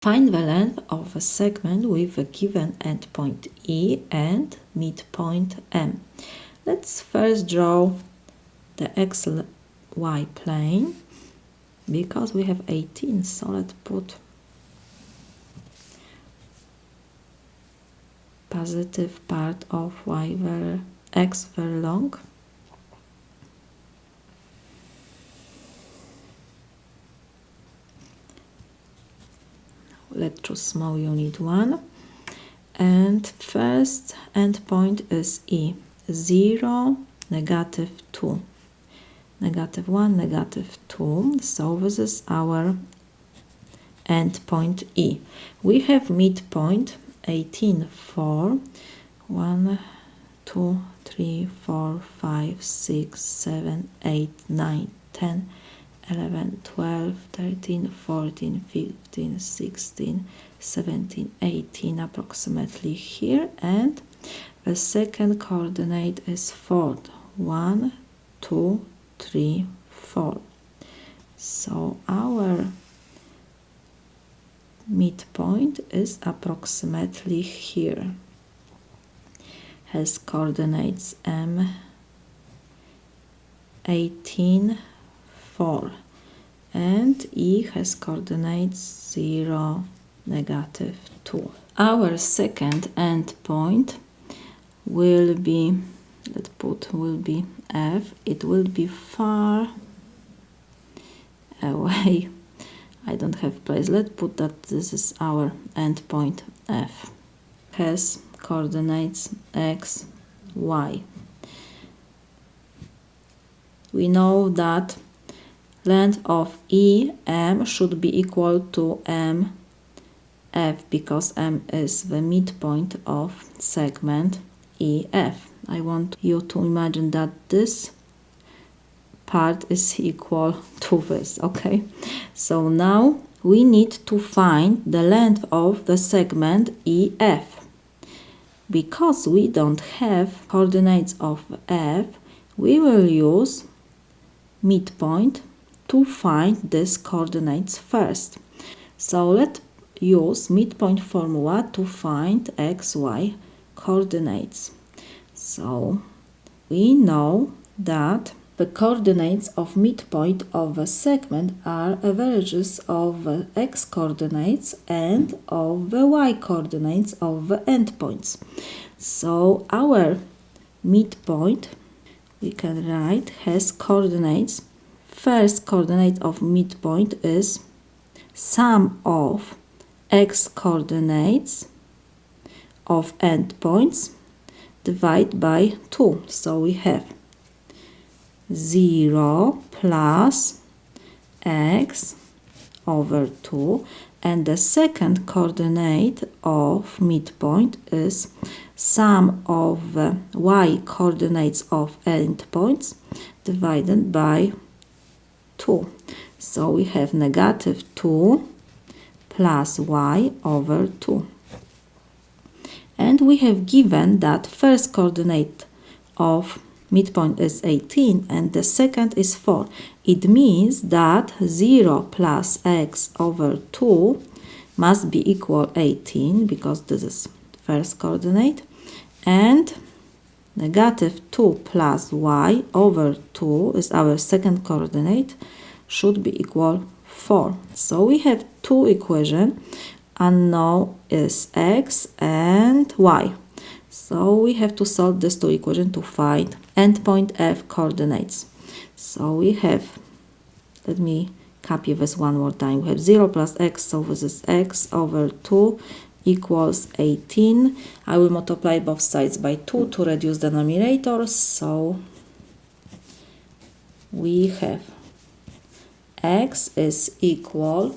Find the length of a segment with a given endpoint E and midpoint M. Let's first draw the XY plane because we have 18, so let's put positive part of X very long. Let's choose small unit 1, and first endpoint is E, 0, negative 2, negative 1, negative 2, so this is our endpoint E. We have midpoint 18, 4, 1, 2, 3, 4, 5, 6, 7, 8, 9, 10, 11, 12, 13, 14, 15, 16, 17, 18 approximately here, and the second coordinate is 4, 1, 2, 3, 4. So our midpoint is approximately here, has coordinates M, 18, 4, and E has coordinates 0, negative 2. Our second endpoint will be, will be F. It will be far away. I don't have place. Let's put that this is our endpoint F. Has coordinates X, Y. We know that length of EM should be equal to MF because M is the midpoint of segment EF. I want you to imagine that this part is equal to this, okay? So now we need to find the length of the segment EF. Because we don't have coordinates of F, we will use midpoint to find these coordinates first. So let's use midpoint formula to find x, y coordinates. So we know that the coordinates of midpoint of a segment are averages of the x coordinates and of the y coordinates of the endpoints. So our midpoint, we can write, has coordinates. First coordinate of midpoint is sum of x coordinates of endpoints divided by 2. So we have 0 plus x over 2, and the second coordinate of midpoint is sum of y coordinates of endpoints divided by 2. So we have negative 2 plus y over 2. And we have given that first coordinate of midpoint is 18 and the second is 4. It means that 0 plus x over 2 must be equal 18 because this is first coordinate, and negative 2 plus y over 2 is our second coordinate, should be equal 4. So we have two equations. Unknown is x and y. So we have to solve these two equations to find endpoint F coordinates. So we have, let me copy this one more time. We have 0 plus x, so this is x over 2 equals 18. I will multiply both sides by 2 to reduce the denominator. So we have x is equal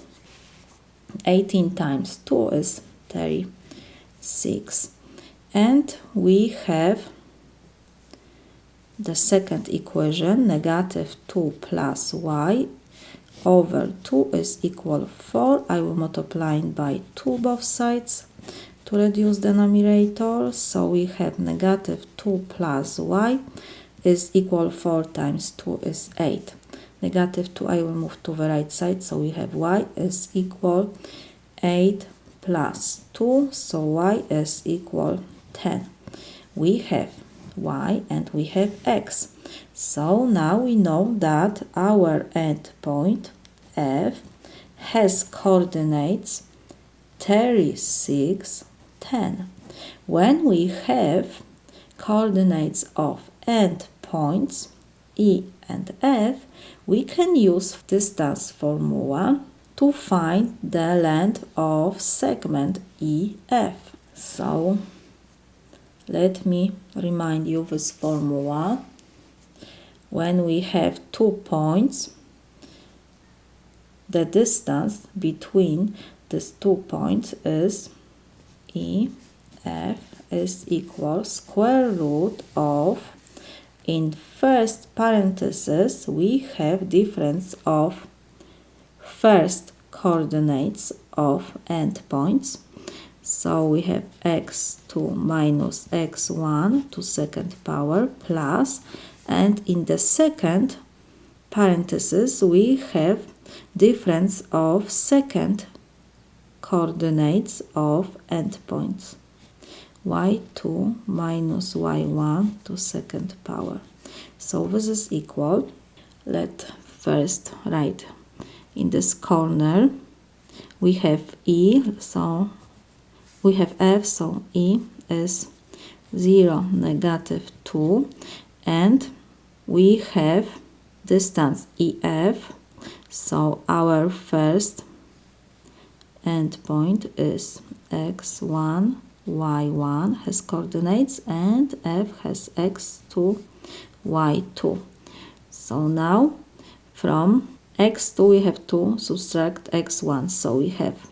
18 times 2 is 36. And we have the second equation, negative 2 plus y over 2 is equal 4. I will multiply by 2 both sides to reduce the numerator. So we have negative 2 plus y is equal 4 times 2 is 8. Negative 2 I will move to the right side, so we have y is equal 8 plus 2, so y is equal 10. We have y and we have x. So now we know that our endpoint F has coordinates 36, 10. When we have coordinates of endpoints E and F, we can use distance formula to find the length of segment EF. So let me remind you this formula. When we have 2 points, the distance between these 2 points is EF is equal square root of, in first parenthesis we have difference of first coordinates of endpoints. So we have x2 minus x1 to second power plus, and in the second parenthesis we have difference of second coordinates of endpoints. y2 minus y1 to second power. So this is equal. Let's first write in this corner we have E, so we have F, so E is 0, negative 2, and we have distance EF, so our first endpoint is x1, y1 has coordinates, and F has x2, y2. So now from x2 we have to subtract x1, so we have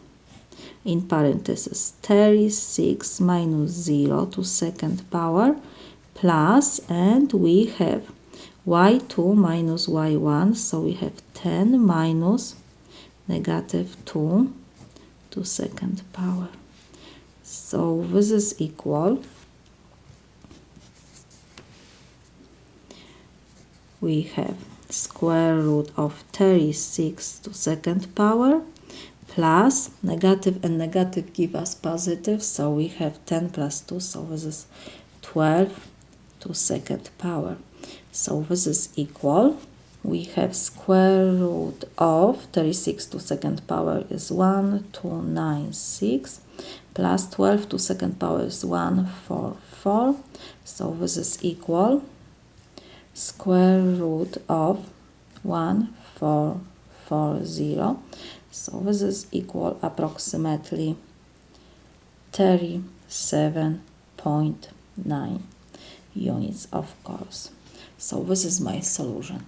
in parentheses 36 minus 0 to second power plus, and we have y2 minus y1, so we have 10 minus negative 2 to second power. So this is equal, we have square root of 36 to second power plus negative and negative give us positive, so we have 10 plus 2, so this is 12 to second power. So this is equal, we have square root of 36 to second power is 1296 plus 12 to second power is 144, so this is equal square root of 1440. So this is equal approximately 37.9 units, of course. So this is my solution.